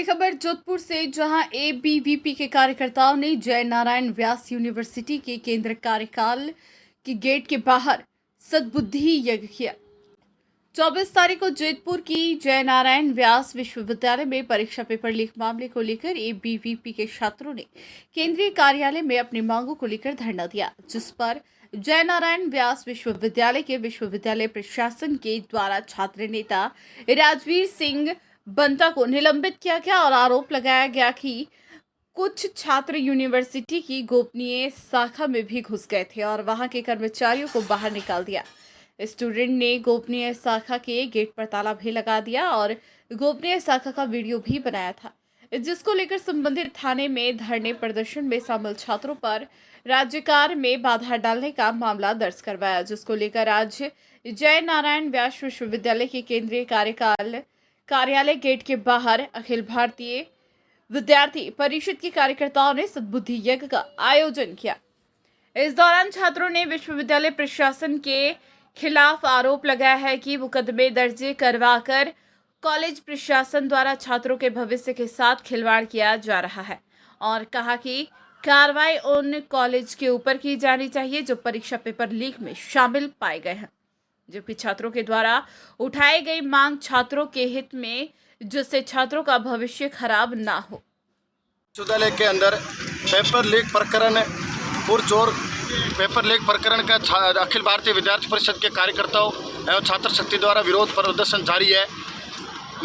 खबर जोधपुर से, जहां एबीवीपी के कार्यकर्ताओं ने जय नारायण व्यास यूनिवर्सिटी के केंद्र कार्यकाल के गेट के बाहर सद्बुद्धि यज्ञ किया। 24 तारीख को जोधपुर की जय नारायण व्यास विश्वविद्यालय में परीक्षा पेपर लीक मामले को लेकर एबीवीपी के छात्रों ने केंद्रीय कार्यालय में अपनी मांगों को लेकर धरना दिया, जिस पर जय नारायण व्यास विश्वविद्यालय के विश्वविद्यालय प्रशासन के द्वारा छात्र नेता राजवीर सिंह बंता को निलंबित किया गया और आरोप लगाया गया कि कुछ छात्र यूनिवर्सिटी की गोपनीय शाखा में भी घुस गए थे और वहां के कर्मचारियों को बाहर निकाल दिया। स्टूडेंट ने गोपनीय शाखा के गेट पर ताला भी लगा दिया और गोपनीय शाखा का वीडियो भी बनाया था, जिसको लेकर संबंधित थाने में धरने प्रदर्शन में शामिल छात्रों पर राज्यकार में बाधा डालने का मामला दर्ज करवाया, जिसको लेकर आज जय नारायण व्यास विश्वविद्यालय के केंद्रीय कार्यालय गेट के बाहर अखिल भारतीय विद्यार्थी परिषद के कार्यकर्ताओं ने सद्बुद्धि यज्ञ का आयोजन किया। इस दौरान छात्रों ने विश्वविद्यालय प्रशासन के खिलाफ आरोप लगाया है कि मुकदमे दर्ज करवाकर कॉलेज प्रशासन द्वारा छात्रों के भविष्य के साथ खिलवाड़ किया जा रहा है और कहा कि कार्रवाई उन कॉलेज के ऊपर की जानी चाहिए जो परीक्षा पेपर लीक में शामिल पाए गए हैं, जबकि छात्रों के द्वारा उठाई गई मांग छात्रों के हित में, जिससे छात्रों का भविष्य खराब ना हो। विश्वविद्यालय के अंदर पेपर लीक प्रकरण पुरजोर पेपर लीक प्रकरण का अखिल भारतीय विद्यार्थी परिषद के कार्यकर्ताओं एवं छात्र शक्ति द्वारा विरोध प्रदर्शन जारी है।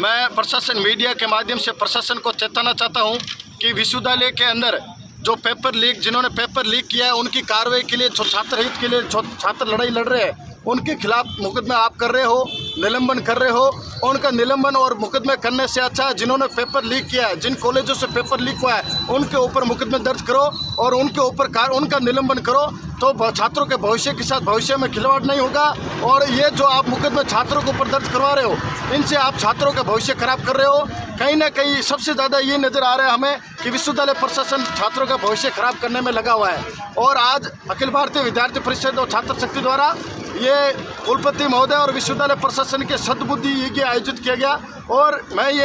मैं प्रशासन मीडिया के माध्यम से प्रशासन को चेताना चाहता हूं कि विश्वविद्यालय के अंदर जो पेपर लीक जिन्होंने पेपर लीक किया है उनकी कार्रवाई के लिए, जो छात्र हित के लिए जो छात्र लड़ाई लड़ रहे हैं उनके खिलाफ मुकदमे आप कर रहे हो, निलंबन कर रहे हो। उनका निलंबन और मुकदमे करने से अच्छा जिन्होंने पेपर लीक किया है, जिन कॉलेजों से पेपर लीक हुआ है उनके ऊपर मुकदमे दर्ज करो और उनके ऊपर उनका निलंबन करो, तो छात्रों के भविष्य के साथ भविष्य में खिलवाड़ नहीं होगा। और ये जो आप मुकदमे छात्रों के ऊपर दर्ज करवा रहे हो, इनसे आप छात्रों का भविष्य खराब कर रहे हो। कहीं ना कहीं सबसे ज़्यादा ये नज़र आ रहा है हमें कि विश्वविद्यालय प्रशासन छात्रों का भविष्य खराब करने में लगा हुआ है। और आज अखिल भारतीय विद्यार्थी परिषद और छात्र शक्ति द्वारा ये कुलपति महोदय और विश्वविद्यालय प्रशासन के सद्बुद्धि यज्ञ आयोजित किया गया। और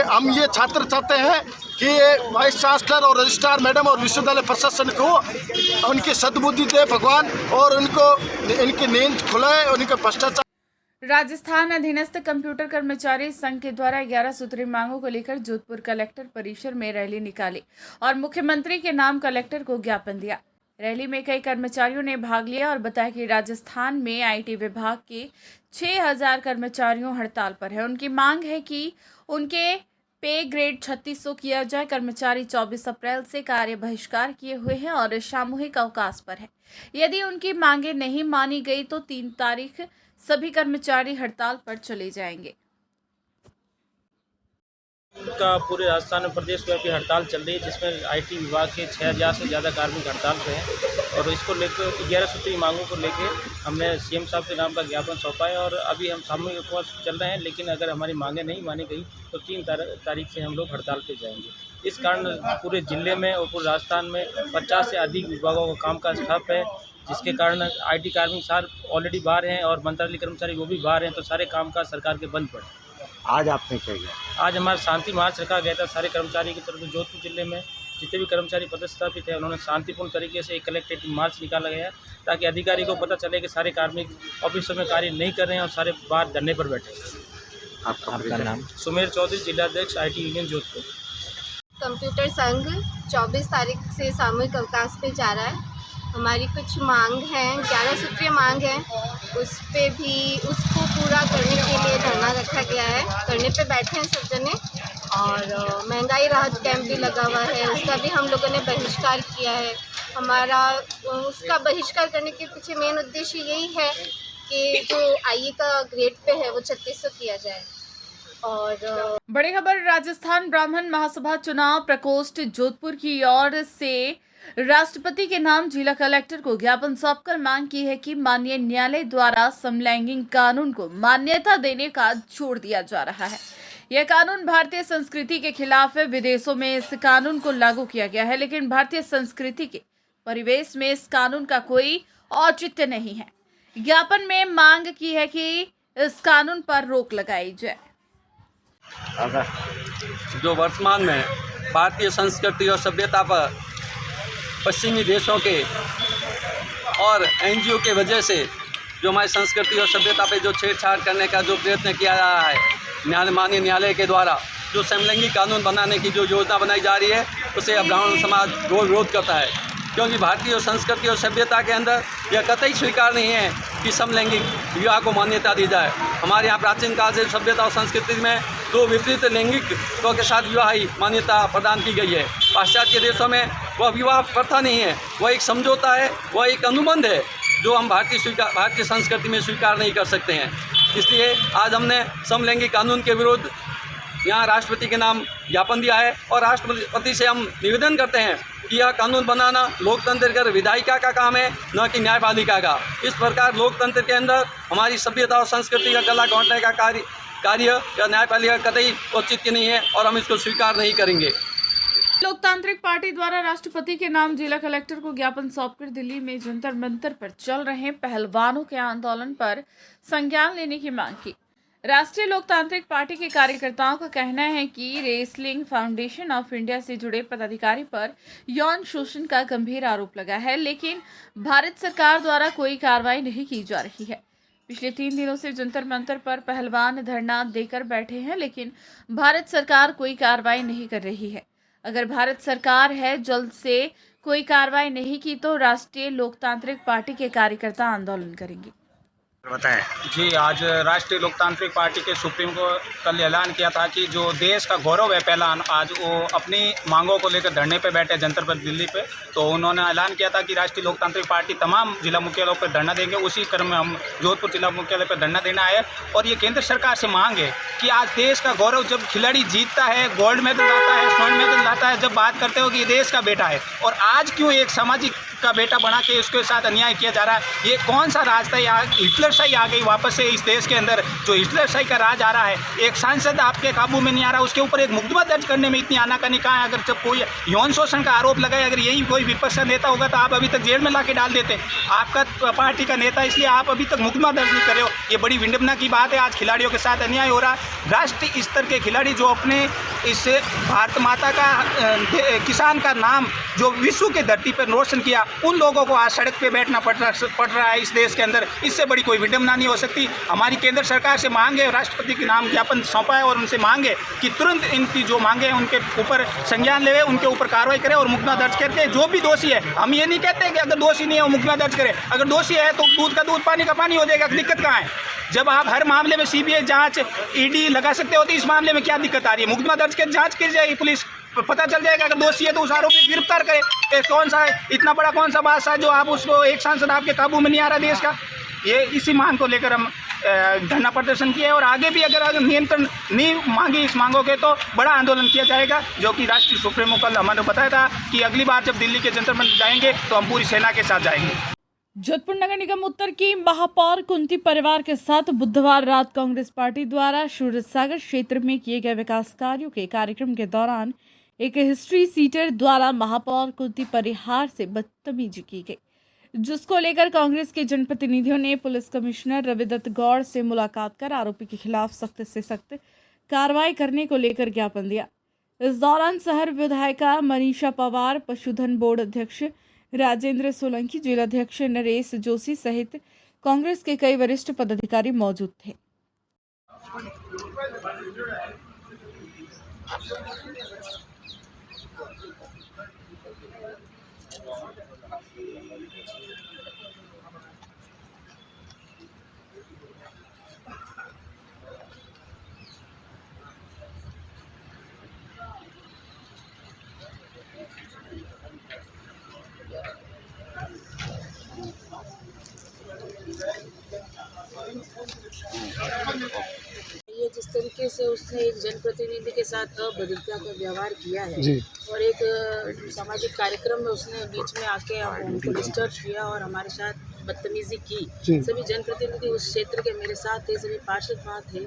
हम ये छात्र चाहते हैं कि ये वाइस चांसलर और रजिस्ट्रार मैडम और विश्वविद्यालय प्रशासन को उनकी सद्बुद्धि दे भगवान और इनकी नींद खुलाए और इनके भ्रष्टाचार। राजस्थान अधीनस्थ कंप्यूटर कर्मचारी संघ के द्वारा 11 सूत्री मांगों को लेकर जोधपुर कलेक्टर परिसर में रैली निकाली और मुख्यमंत्री के नाम कलेक्टर को ज्ञापन दिया। रैली में कई कर्मचारियों ने भाग लिया और बताया कि राजस्थान में आईटी विभाग के 6000 कर्मचारियों हड़ताल पर है। उनकी मांग है कि उनके पे ग्रेड 3600 किया जाए। कर्मचारी 24 अप्रैल से कार्य बहिष्कार किए हुए हैं और सामूहिक अवकाश पर है। यदि उनकी मांगे नहीं मानी गई तो 3 तारीख सभी कर्मचारी हड़ताल पर चले जाएंगे। का पूरे राजस्थान में प्रदेश व्यापी हड़ताल चल रही है, जिसमें आईटी विभाग के 6000 से ज़्यादा कार्मिक हड़ताल पे हैं और इसको लेकर 11 सूत्री मांगों को लेकर हमने सीएम साहब के नाम का ज्ञापन सौंपा है और अभी हम सामूहिक उपवास चल रहे हैं। लेकिन अगर हमारी मांगें नहीं मानी गई तो 3 तारीख से हम लोग हड़ताल पे जाएंगे। इस कारण पूरे जिले में और पूरे राजस्थान में 50 से अधिक विभागों का कामकाज ठप है, जिसके कारण आईटी कार्मिक सार ऑलरेडी बाहर हैं और मंत्रालय कर्मचारी वो भी बाहर हैं, तो सारे कामकाज सरकार के बंद पड़े। आज आपने क्या किया? आज हमारा शांति मार्च रखा गया था सारे कर्मचारी की तरफ से। जोधपुर जिले में जितने भी कर्मचारी पदस्थापित हैं उन्होंने शांतिपूर्ण तरीके से एक कलेक्ट्रेट मार्च निकाला गया है ताकि अधिकारी को पता चले कि सारे कार्मिक ऑफिसों में कार्य नहीं कर रहे हैं और सारे बाहर धरने पर बैठे हैं। आपका नाम? सुमेर चौधरी, जिलाध्यक्ष आईटी यूनियन जोधपुर। कंप्यूटर संघ 24 तारीख से सामूहिक अवकाश पे जा रहा है। हमारी कुछ मांग है, 11 सूत्रीय मांग है, उस पे भी उसको पूरा करने के लिए धरना रखा गया है। धरने पे बैठे हैं सब जने और महंगाई राहत कैंप भी लगा हुआ है, उसका भी हम लोगों ने बहिष्कार किया है। हमारा उसका बहिष्कार करने के पीछे मेन उद्देश्य यही है कि जो आईए का ग्रेड पे है वो 3600 किया जाए। और बड़ी खबर राजस्थान ब्राह्मण महासभा चुनाव प्रकोष्ठ जोधपुर की ओर से राष्ट्रपति के नाम जिला कलेक्टर को ज्ञापन सौंपकर मांग की है कि माननीय न्यायालय द्वारा समलैंगिक कानून को मान्यता देने का जोर दिया जा रहा है। यह कानून भारतीय संस्कृति के खिलाफ है। विदेशों में इस कानून को लागू किया गया है, लेकिन भारतीय संस्कृति के परिवेश में इस कानून का कोई औचित्य नहीं है। ज्ञापन में मांग की है कि इस कानून पर रोक लगाई जाए। जो वर्तमान में भारतीय संस्कृति और सभ्यता पर पश्चिमी देशों के और एनजीओ के वजह से जो हमारी संस्कृति और सभ्यता पे जो छेड़छाड़ करने का जो प्रयत्न किया जा रहा है माननीय न्यायालय के द्वारा, जो समलैंगी कानून बनाने की जो योजना बनाई जा रही है, उसे अब ब्राह्मण समाज विरोध करता है, क्योंकि भारतीय संस्कृति और सभ्यता के अंदर यह कतई स्वीकार नहीं है कि समलैंगिक विवाह को मान्यता दी जाए। हमारे यहाँ प्राचीन काल से सभ्यता और संस्कृति में दो विपरीत लैंगिकों के साथ विवाह ही मान्यता प्रदान की गई है। पाश्चात्य देशों में वह विवाह प्रथा नहीं है, वह एक समझौता है, वह एक अनुबंध है जो हम भारतीय संस्कृति में स्वीकार नहीं कर सकते हैं। इसलिए आज हमने समलैंगिक कानून के विरुद्ध यहाँ राष्ट्रपति के नाम ज्ञापन दिया है और राष्ट्रपति से हम निवेदन करते हैं कि यह कानून बनाना लोकतंत्र का विधायिका का काम है, न कि न्यायपालिका का। इस प्रकार लोकतंत्र के अंदर हमारी सभ्यता और संस्कृति का गला घोंटने का कार्य या न्यायपालिका कतई औचित्य नहीं है और हम इसको स्वीकार नहीं करेंगे। लोकतांत्रिक पार्टी द्वारा राष्ट्रपति के नाम जिला कलेक्टर को ज्ञापन सौंपकर दिल्ली में जंतर मंतर पर चल रहे पहलवानों के आंदोलन पर संज्ञान लेने की मांग की। राष्ट्रीय लोकतांत्रिक पार्टी के कार्यकर्ताओं का कहना है कि रेसलिंग फाउंडेशन ऑफ इंडिया से जुड़े पदाधिकारी पर यौन शोषण का गंभीर आरोप लगा है, लेकिन भारत सरकार द्वारा कोई कार्रवाई नहीं की जा रही है। पिछले 3 दिनों से जंतर मंतर पर पहलवान धरना देकर बैठे हैं, लेकिन भारत सरकार कोई कार्रवाई नहीं कर रही है। अगर भारत सरकार है जल्द से कोई कार्रवाई नहीं की तो राष्ट्रीय लोकतांत्रिक पार्टी के कार्यकर्ता आंदोलन करेंगे। बताएं। जी, आज राष्ट्रीय लोकतांत्रिक पार्टी के सुप्रीम को कल ऐलान किया था कि जो देश का गौरव है पहलवान, आज वो अपनी मांगों को लेकर धरने पे बैठे जंतर पर दिल्ली पे। तो उन्होंने ऐलान किया था कि राष्ट्रीय लोकतांत्रिक पार्टी तमाम जिला मुख्यालयों पर धरना देंगे। उसी क्रम में हम जोधपुर जिला मुख्यालय पर धरना देना आए और ये केंद्र सरकार से मांग है कि आज देश का गौरव, जब खिलाड़ी जीतता है, गोल्ड मेडल लाता है, स्वर्ण मेडल लाता है, जब बात करते हो कि ये देश का बेटा है, और आज क्यों एक सामाजिक का बेटा बना के उसके साथ अन्याय किया जा रहा है। ये कौन सा राज था? यहाँ हिटलरशाही आ गई वापस से इस देश के अंदर, जो हिटलरशाही का राज आ रहा है। एक सांसद आपके काबू में नहीं आ रहा, उसके ऊपर एक मुकदमा दर्ज करने में इतनी आनाकानी कहाँ है? अगर जब कोई यौन शोषण का आरोप लगाए, अगर यही कोई विपक्ष का नेता होगा तो आप अभी तक जेल में ला के डाल देते। आपका पार्टी का नेता, इसलिए आप अभी तक मुकदमा दर्ज नहीं कर रहे हो। ये बड़ी विडंबना की बात है। आज खिलाड़ियों के साथ अन्याय हो रहा है। राष्ट्रीय स्तर के खिलाड़ी जो अपने इस भारत माता का, किसान का नाम जो विश्व के धरती पर रोशन किया, उन लोगों को आज सड़क पे बैठना पड़ रहा है इस देश के अंदर। इससे बड़ी कोई विडंबना नहीं हो सकती। हमारी केंद्र सरकार से मांग है, राष्ट्रपति के नाम ज्ञापन सौंपा है और उनसे मांग है कि तुरंत इनकी जो मांगे हैं उनके ऊपर संज्ञान ले, उनके ऊपर कार्रवाई करे और मुकदमा दर्ज करके जो भी दोषी है, हम ये नहीं कहते कि अगर दोषी नहीं है वो मुकदमा दर्ज करे। अगर दोषी है तो दूध का दूध पानी का पानी हो जाएगा। दिक्कत कहाँ है? जब आप हर मामले में सीबीआई जांच, ईडी लगा सकते हो तो इस मामले में क्या दिक्कत आ रही है? मुकदमा दर्ज कर जांच की जाएगी, पुलिस पता चल जाएगा। अगर दोषी है तो उस आरोपी को गिरफ्तार करे। कौन सा है इतना बड़ा, कौन सा बादशाह जो आप उसको, एक सांसद आपके काबू में नहीं आ रहा देश का? ये इसी मांग को लेकर हम धरना प्रदर्शन किए और आगे भी अगर नियंत्रण नहीं मांगी इस मांगों के तो बड़ा आंदोलन किया जाएगा, जो कि राष्ट्रीय सुप्रीमो कल हमारे बताया था कि अगली बार जब दिल्ली के जंतर मंतर जाएंगे तो हम पूरी सेना के साथ जाएंगे। जोधपुर नगर निगम उत्तर की महापौर कुंती परिवार के साथ बुधवार रात कांग्रेस पार्टी द्वारा सूरज सागर क्षेत्र में किए गए विकास कार्यों के कार्यक्रम के दौरान एक हिस्ट्री सीटर द्वारा महापौर कुंती परिहार से बदतमीजी की गई, जिसको लेकर कांग्रेस के जनप्रतिनिधियों ने पुलिस कमिश्नर रविदत्त गौड़ से मुलाकात कर आरोपी के खिलाफ सख्त से सख्त कार्रवाई करने को लेकर ज्ञापन दिया। इस दौरान शहर विधायिका मनीषा पवार, पशुधन बोर्ड अध्यक्ष राजेंद्र सोलंकी, जिलाध्यक्ष नरेश जोशी सहित कांग्रेस के कई वरिष्ठ पदाधिकारी मौजूद थे। ये जिस तरीके से उसने एक जनप्रतिनिधि के साथ अभद्रता का व्यवहार किया है और एक सामाजिक कार्यक्रम में उसने बीच में आके उनको डिस्टर्ब किया और हमारे साथ बदतमीजी की। सभी जनप्रतिनिधि उस क्षेत्र के मेरे साथ थे, सभी पार्षद वहाँ थे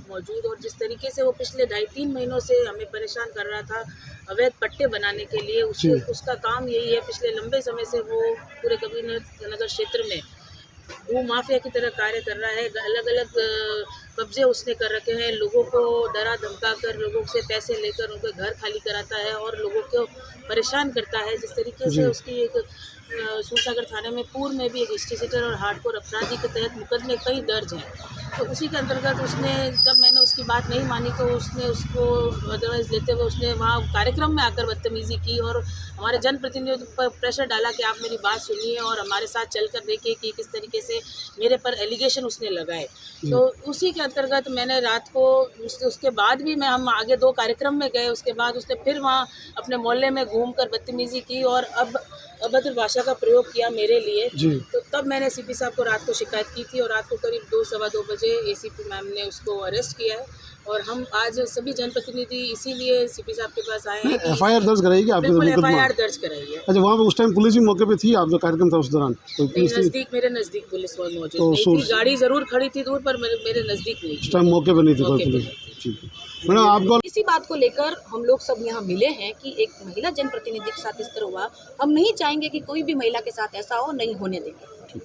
मौजूद, और जिस तरीके से वो पिछले 2.5-3 महीनों से हमें परेशान कर रहा था अवैध पट्टे बनाने के लिए, उसका काम यही है। पिछले लंबे समय से वो पूरे कबीर नगर क्षेत्र में भू माफिया की तरह कार्य कर रहा है। अलग अलग कब्जे उसने कर रखे हैं, लोगों को डरा धमका कर, लोगों से पैसे लेकर उनके घर खाली कराता है और लोगों को परेशान करता है। जिस तरीके से उसकी एक सूरसागर थाने में पूर्व में भी एक हिस्ट्रीसीटर और हार्डकोर अपराधी के तहत मुकदमे कई दर्ज हैं। तो उसी के अंतर्गत उसने, जब मैंने उसकी बात नहीं मानी तो उसने उसको अदरवाइज लेते हुए उसने वहाँ कार्यक्रम में आकर बदतमीज़ी की और हमारे जनप्रतिनिधियों पर प्रेशर डाला कि आप मेरी बात सुनिए और हमारे साथ चलकर देखिए कि किस तरीके से मेरे पर एलिगेशन उसने लगाए। तो उसी के अंतर्गत मैंने रात को उसके बाद भी हम आगे 2 कार्यक्रम में गए। उसके बाद उसने फिर वहाँ अपने मोहल्ले में घूमकर बदतमीज़ी की और अब अभद्र भाषा का प्रयोग किया मेरे लिए। तो तब मैंने सीपी साहब को रात को शिकायत की थी और रात को करीब 2 सवा 2 बजे एसीपी मैम ने उसको अरेस्ट किया है और हम आज सभी जनप्रतिनिधि इसीलिए सीपी साहब के पास आए हैं। एफआईआर दर्ज कराई क्या आपने? बिल्कुल एफआईआर दर्ज कराई है। अच्छा, वहाँ पे उस टाइम पुलिस भी मौके पे थी? आप जो कार्यक्रम था उस दौरान कोई पुलिस थी? मेरे नज़दीक पुलिस मौजूद तो नहीं थी। गाड़ी ज़रूर खड़ी थी दूर पर मेरे नज़दीक नहीं थी। उस टाइम मौके पे नहीं थी कोई पुलिस? ठीक है मैडम, आपको इसी बात को लेकर हम लोग सब यहाँ मिले हैं कि एक महिला जनप्रतिनिधि के साथ इस तरह हुआ, हम नहीं चाहेंगे कि कोई भी महिला के साथ ऐसा हो, नहीं होने देंगे।